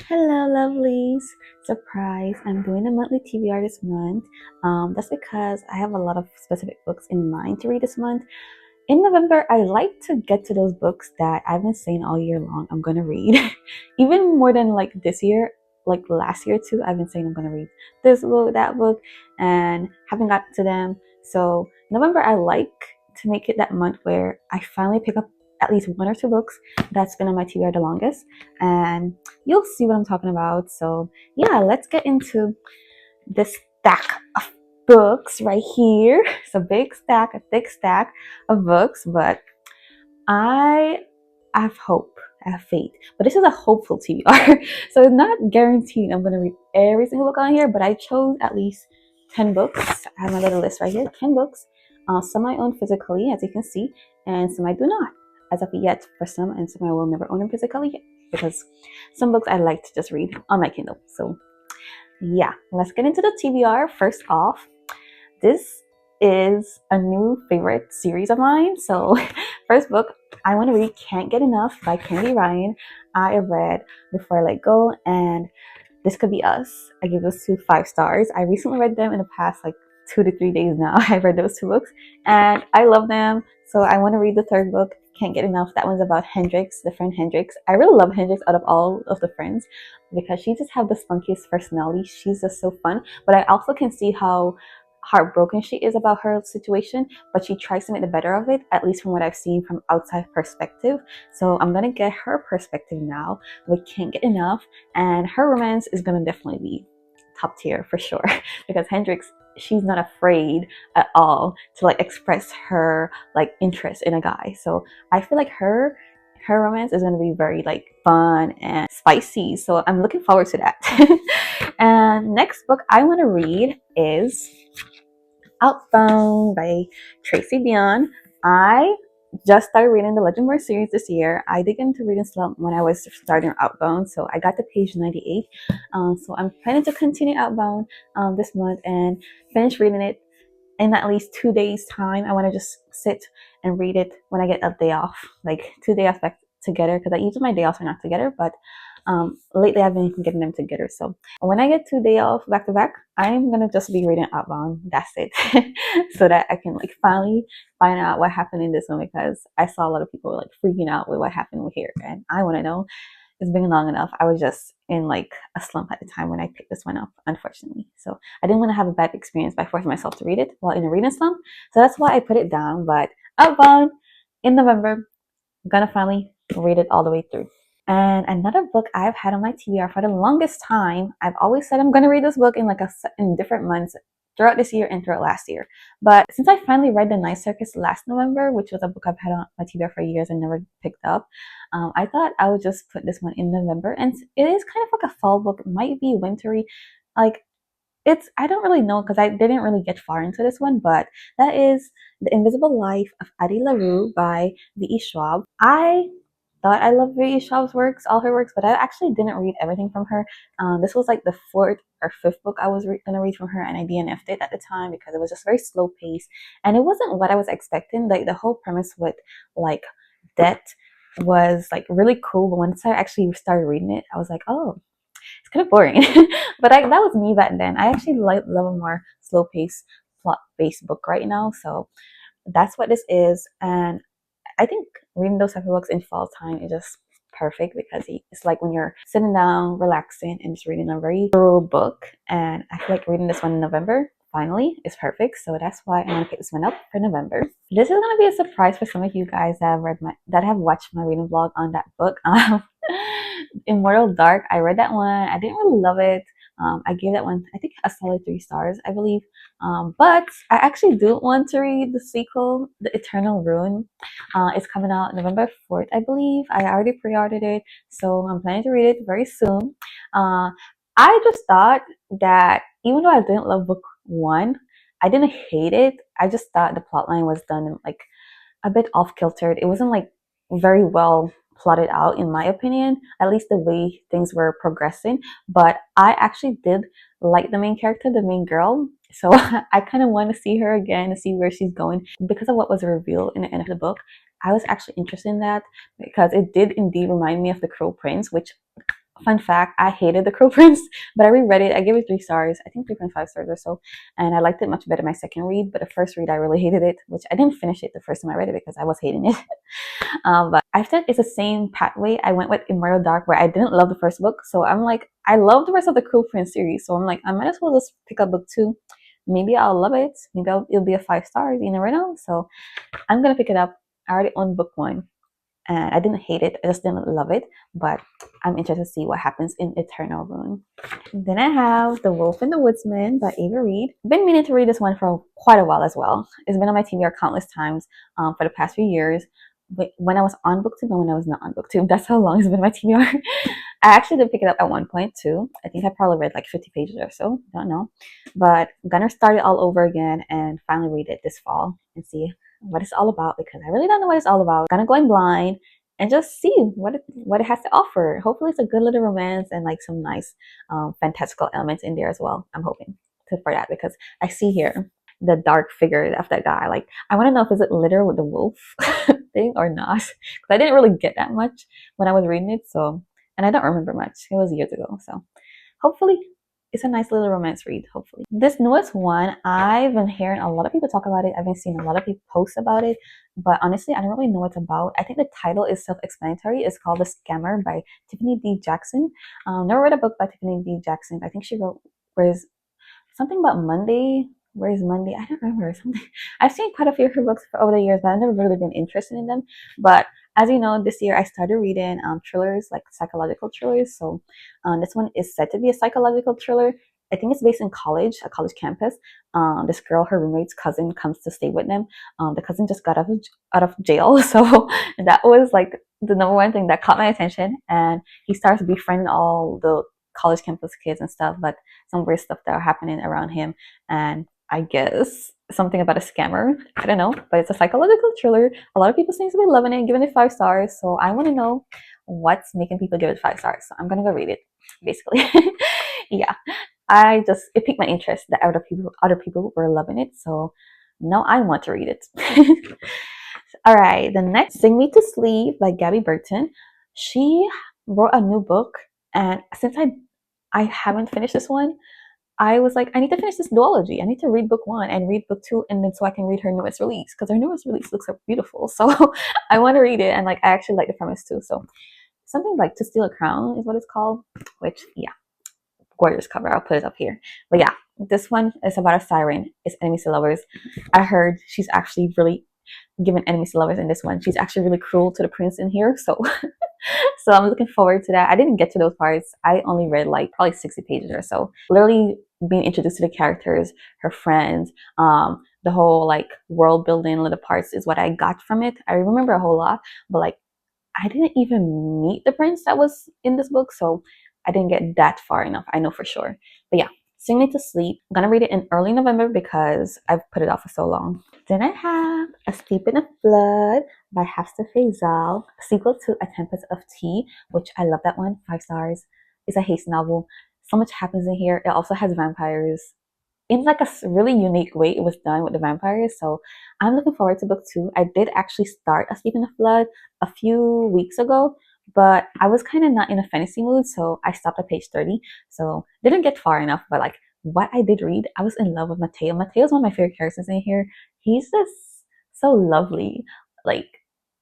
Hello, lovelies! Surprise! I'm doing a monthly TBR this month. That's because I have a lot of specific books in mind to read this month. In November, I like to get to those books that I've been saying all year long I'm gonna read. Even more than like this year, like last year too, I've been saying I'm gonna read this book, that book, and haven't got to them. So November, I like to make it that month where I finally pick up at least one or two books that's been on my TBR the longest, and you'll see what I'm talking about. So yeah, let's get into this stack of books right here. It's a big stack, a thick stack of books, but I have hope. I have faith. But this is a hopeful TBR. So it's not guaranteed I'm gonna read every single book on here, but I chose at least 10 books. I have my little list right here, 10 books. Some I own physically, as you can see, and some I do not, as of yet for some, and some I will never own them physically because some books I like to just read on my Kindle. So yeah, let's get into the TBR. First off, this is a new favorite series of mine. So first book I want to read, Can't Get Enough by Candy Ryan. I have read Before I Let Go and This Could Be Us. I give those two 5 stars. I recently read them in the past like 2 to 3 days now. I read those 2 books and I love them. So I want to read the third book, Can't Get Enough. That one's about Hendrix, the friend Hendrix. I really love Hendrix out of all of the friends because she just have the spunkiest personality. She's just so fun. But I also can see how heartbroken she is about her situation, but she tries to make the better of it, at least from what I've seen from outside perspective. So I'm gonna get her perspective now. We Can't Get Enough, and her romance is gonna definitely be top tier for sure because Hendrix, she's not afraid at all to like express her like interest in a guy. So I feel like her romance is going to be very like fun and spicy, so I'm looking forward to that. And next book I want to read is Outbound by Tracy Dion. I just started reading the Legendary series this year. I did get into reading slump when I was starting Outbound, so I got to page 98. So I'm planning to continue Outbound this month and finish reading it in at least 2 days time. I want to just sit and read it when I get a day off, like 2 days back together, because I usually my day offs are not together, but lately I've been getting them together. So when I get 2 days off back to back, I'm gonna just be reading Outbound. That's it. So that I can like finally find out what happened in this one, because I saw a lot of people like freaking out with what happened with here, and I want to know. It's been long enough. I was just in like a slump at the time when I picked this one up, unfortunately. So I didn't want to have a bad experience by forcing myself to read it while in a reading slump. So that's why I put it down. But Outbound in November, I'm gonna finally read it all the way through. And another book I've had on my TBR for the longest time, I've always said I'm gonna read this book in like in different months throughout this year and throughout last year. But since I finally read The Night Circus last November, which was a book I've had on my TBR for years and never picked up, I thought I would just put this one in November. And it is kind of like a fall book. It might be wintry. Like, I don't really know because I didn't really get far into this one, but that is The Invisible Life of Addie LaRue by V.E. Schwab. I thought I loved V.E. Schwab's works, all her works, but I actually didn't read everything from her. This was like the 4th or 5th book I was gonna read from her, and I DNF'd it at the time because it was just very slow paced, and it wasn't what I was expecting. Like the whole premise with like debt was like really cool, but once I actually started reading it, I was like, oh, it's kind of boring. But that was me back then. I actually love a more slow paced, plot based book right now, so that's what this is. And I think reading those type of books in fall time is just perfect because it's like when you're sitting down, relaxing, and just reading a very thorough book. And I feel like reading this one in November finally is perfect. So that's why I'm gonna pick this one up for November. This is gonna be a surprise for some of you guys that have watched my reading vlog on that book. Immortal Dark. I read that one. I didn't really love it. I gave that one, I think, a solid 3 stars, I believe. But I actually do want to read the sequel, The Eternal Ruin. It's coming out November 4th, I believe. I already pre-ordered it, so I'm planning to read it very soon. I just thought that even though I didn't love book 1, I didn't hate it. I just thought the plotline was done like a bit off-kiltered. It wasn't like very well plotted out, in my opinion, at least the way things were progressing. But I actually did like the main character, the main girl, so I kind of want to see her again to see where she's going because of what was revealed in the end of the book. I was actually interested in that because it did indeed remind me of The Cruel Prince, which Fun fact, I hated The Crow Prince, but I reread it. I gave it 3 stars, I think 3.5 stars or so. And I liked it much better my second read, but the first read I really hated it, which I didn't finish it the first time I read it because I was hating it. But I think it's the same pathway I went with Immortal Dark, where I didn't love the first book. So I'm like, I love the rest of the Crow Prince series. So I'm like, I might as well just pick up book 2. Maybe I'll love it. Maybe it'll be a 5 stars. You never know. So I'm gonna pick it up. I already own book 1, and I didn't hate it. I just didn't love it. But I'm interested to see what happens in Eternal Ruin. Then I have The Wolf and the Woodsman by Ava Reed. Been meaning to read this one for quite a while as well. It's been on my TBR countless times for the past few years. When I was on Booktube and when I was not on Booktube. That's how long it's been on my TBR. I actually did pick it up at one point too. I think I probably read like 50 pages or so. Don't know. But I'm gonna start it all over again and finally read it this fall and see what it's all about, because I really don't know what it's all about. I'm gonna go in blind and just see what it has to offer. Hopefully it's a good little romance and like some nice fantastical elements in there as well. I'm hoping for that, because I see here the dark figure of that guy. Like, I want to know if is it litter with the wolf thing or not, because I didn't really get that much when I was reading it. So, and I don't remember much. It was years ago. So hopefully it's a nice little romance read. Hopefully this newest one, I've been hearing a lot of people talk about it. I've been seeing a lot of people post about it, but honestly I don't really know what it's about. I think the title is self-explanatory. It's called The Scammer by Tiffany D. Jackson. Never read a book by Tiffany D. Jackson. I think she wrote where's something about Monday. Where's Monday? I don't remember. Something. I've seen quite a few of her books over the years, but I've never really been interested in them. But as you know, this year I started reading thrillers, like psychological thrillers. So this one is said to be a psychological thriller. I think it's based in college, a college campus. This girl, her roommate's cousin, comes to stay with them. The cousin just got out of jail, so that was like the number one thing that caught my attention. And he starts befriending all the college campus kids and stuff, but some weird stuff that are happening around him, and I guess something about a scammer. I don't know, but it's a psychological thriller. A lot of people seem to be loving it, giving it 5 stars. So I want to know what's making people give it 5 stars. So I'm gonna go read it, basically. Yeah, it piqued my interest that other people were loving it. So now I want to read it. All right, the next, Sing Me to Sleep by Gabby Burton. She wrote a new book, and since I haven't finished this one, I was like, I need to finish this duology. I need to read book 1 and read book 2, and then so I can read her newest release, because her newest release looks so beautiful. So I want to read it, and like I actually like the premise too. So something like To Steal a Crown is what it's called, which yeah, gorgeous cover. I'll put it up here. But yeah, this one is about a siren. It's enemies to lovers. I heard she's actually really giving enemies to lovers in this one. She's actually really cruel to the prince in here. So so I'm looking forward to that. I didn't get to those parts. I only read like probably 60 pages or so. Literally being introduced to the characters, her friends, the whole like world building little parts is what I got from it. I remember a whole lot, but like I didn't even meet the prince that was in this book, so I didn't get that far enough. I know for sure. But yeah, Sing Me to Sleep. I'm gonna read it in early November because I've put it off for so long. Then I have Asleep in a Flood by Hafsa Faisal, a sequel to A Tempest of Tea, which I love that one. 5 stars. It's a haste novel. So much happens in here. It also has vampires. In like a really unique way it was done with the vampires. So I'm looking forward to book 2. I did actually start Asleep in a Flood a few weeks ago, but I was kind of not in a fantasy mood, so I stopped at page 30. So didn't get far enough, but like what I did read, I was in love with Mateo. Mateo's one of my favorite characters in here. He's just so lovely. Like,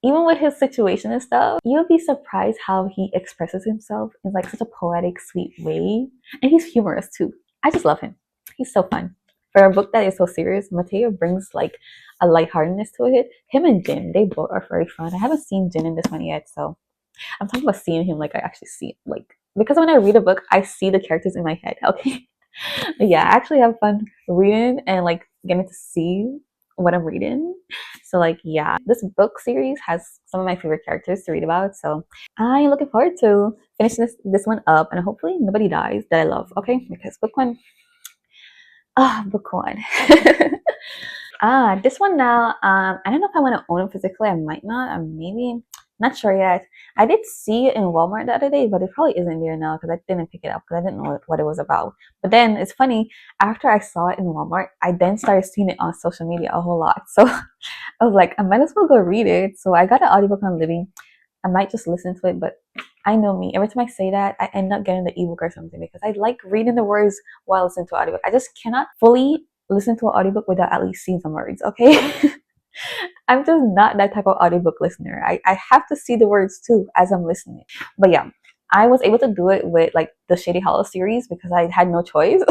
even with his situation and stuff, you'll be surprised how he expresses himself in like such a poetic, sweet way. And he's humorous too. I just love him. He's so fun. For a book that is so serious, Mateo brings like a lightheartedness to it. Him and Jin, they both are very fun. I haven't seen Jin in this one yet, so I'm talking about seeing him like I actually see, like, because when I read a book, I see the characters in my head. Okay. Yeah, I actually have fun reading and like getting to see what I'm reading. So like yeah, this book series has some of my favorite characters to read about. So I'm looking forward to finishing this one up, and hopefully nobody dies that I love. Okay, because book 1. Book 1. This one now, I don't know if I want to own it physically. I might not, or maybe, not sure yet. I did see it in Walmart the other day, but it probably isn't there now because I didn't pick it up because I didn't know what it was about. But then it's funny, after I saw it in Walmart, I then started seeing it on social media a whole lot. So I was like, I might as well go read it. So I got an audiobook on Libby. I might just listen to it, but I know me. Every time I say that, I end up getting the ebook or something because I like reading the words while listening to audiobook. I just cannot fully listen to an audiobook without at least seeing some words, okay? I'm just not that type of audiobook listener. I have to see the words too as I'm listening. But yeah, I was able to do it with like the Shady Hollow series because I had no choice.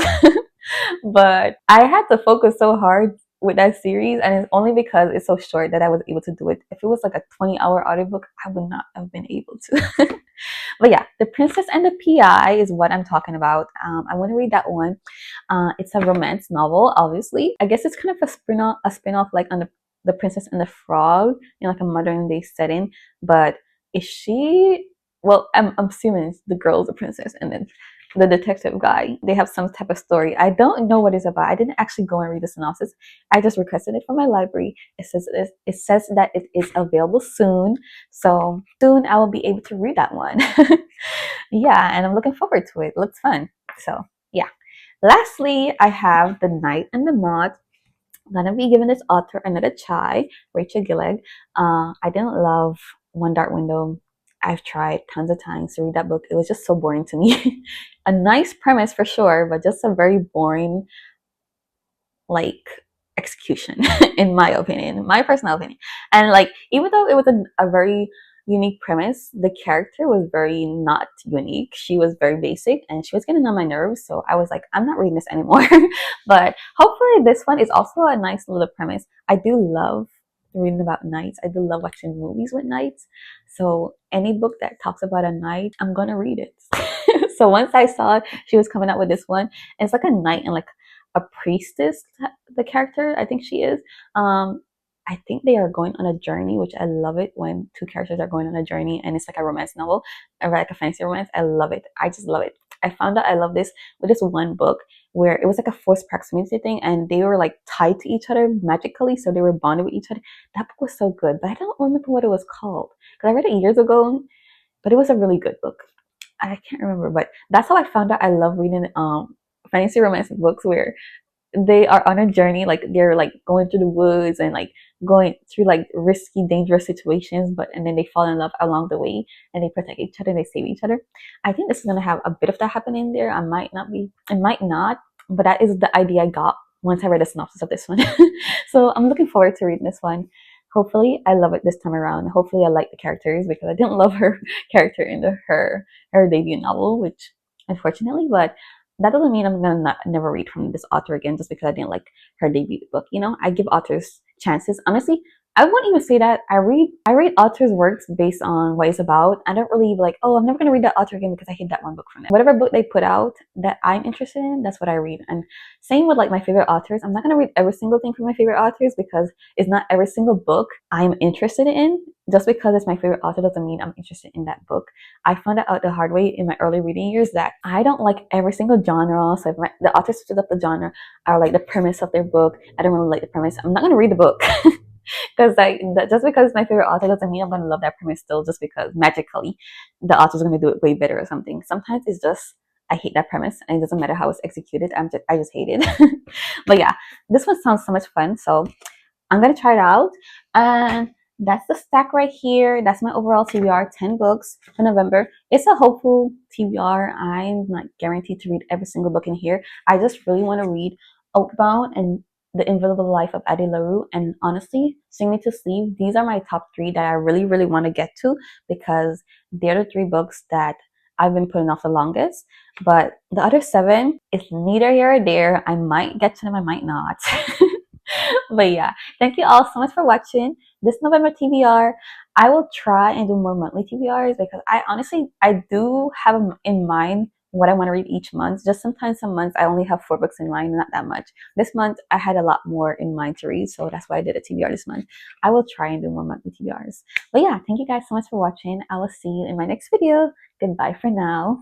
But I had to focus so hard with that series, and it's only because it's so short that I was able to do it. If it was like a 20-hour audiobook, I would not have been able to. But yeah, The Princess and the PI is what I'm talking about. I want to read that one. It's a romance novel, obviously. I guess it's kind of a spin-off like on the Princess and the Frog in like a modern day setting. But is she? Well, I'm assuming the girl's the princess, and then the detective guy, they have some type of story. I don't know what it's about. I didn't actually go and read the synopsis. I just requested it from my library. It says that it is available soon, so soon I will be able to read that one. Yeah, and I'm looking forward to it. It looks fun. So yeah. Lastly, I have The Night and the Moth. I'm gonna be giving this author another try, Rachel Gilleg. I didn't love One Dark Window. I've tried tons of times to read that book. It was just so boring to me. A nice premise for sure, but just a very boring like execution in my opinion, my personal opinion. And like even though it was a very unique premise, the character was very not unique. She was very basic and she was getting on my nerves, so I was like, I'm not reading this anymore. But hopefully this one is also a nice little premise. I do love reading about knights. I do love watching movies with knights, so any book that talks about a knight, I'm gonna read it. So once I saw she was coming out with this one, it's like a knight and like a priestess, the character, I think she is. I think they are going on a journey, which I love it when two characters are going on a journey and it's like a romance novel or like a fantasy romance. I love it. I just love it. I found out I love this with this one book where it was like a forced proximity thing and they were like tied to each other magically, so they were bonded with each other. That book was so good, but I don't remember what it was called because I read it years ago, but it was a really good book. I can't remember, but that's how I found out I love reading fantasy romance books where they are on a journey, like they're like going through the woods and like going through like risky, dangerous situations, but and then they fall in love along the way and they protect each other, they save each other. I think this is gonna have a bit of that happening there. I might not, but that is the idea I got once I read the synopsis of this one. So I'm looking forward to reading this one. Hopefully I love it this time around. Hopefully I like the characters because I didn't love her character in her debut novel, which unfortunately, but that doesn't mean I'm gonna never read from this author again just because I didn't like her debut book. You know, I give authors chances. Honestly, I won't even say that. I read authors' works based on what it's about. I don't really like, oh, I'm never gonna read that author again because I hate that one book from them. Whatever book they put out that I'm interested in, that's what I read. And same with like my favorite authors. I'm not gonna read every single thing from my favorite authors because it's not every single book I'm interested in. Just because it's my favorite author doesn't mean I'm interested in that book. I found out the hard way in my early reading years that I don't like every single genre. So if the author switches up the genre or like the premise of their book, I don't really like the premise, I'm not going to read the book. Because just because it's my favorite author doesn't mean I'm going to love that premise still just because magically the author's going to do it way better or something. Sometimes it's just I hate that premise and it doesn't matter how it's executed. I just hate it. But yeah, this one sounds so much fun. So I'm gonna try it out. And that's the stack right here. That's my overall TBR, 10 books for November. It's a hopeful TBR. I'm not guaranteed to read every single book in here. I just really want to read Oakbound and The Invisible Life of Addie LaRue. And honestly, Sing Me to Sleep, these are my top 3 that I really, really want to get to because they're the 3 books that I've been putting off the longest. But the other 7 is neither here or there. I might get to them, I might not. But yeah, thank you all so much for watching this November TBR. I will try and do more monthly TBRs because I do have in mind what I want to read each month. Just sometimes some months I only have 4 books in mind, not that much. This month I had a lot more in mind to read, so that's why I did a TBR this month. I will try and do more monthly TBRs. But yeah, thank you guys so much for watching. I will see you in my next video. Goodbye for now.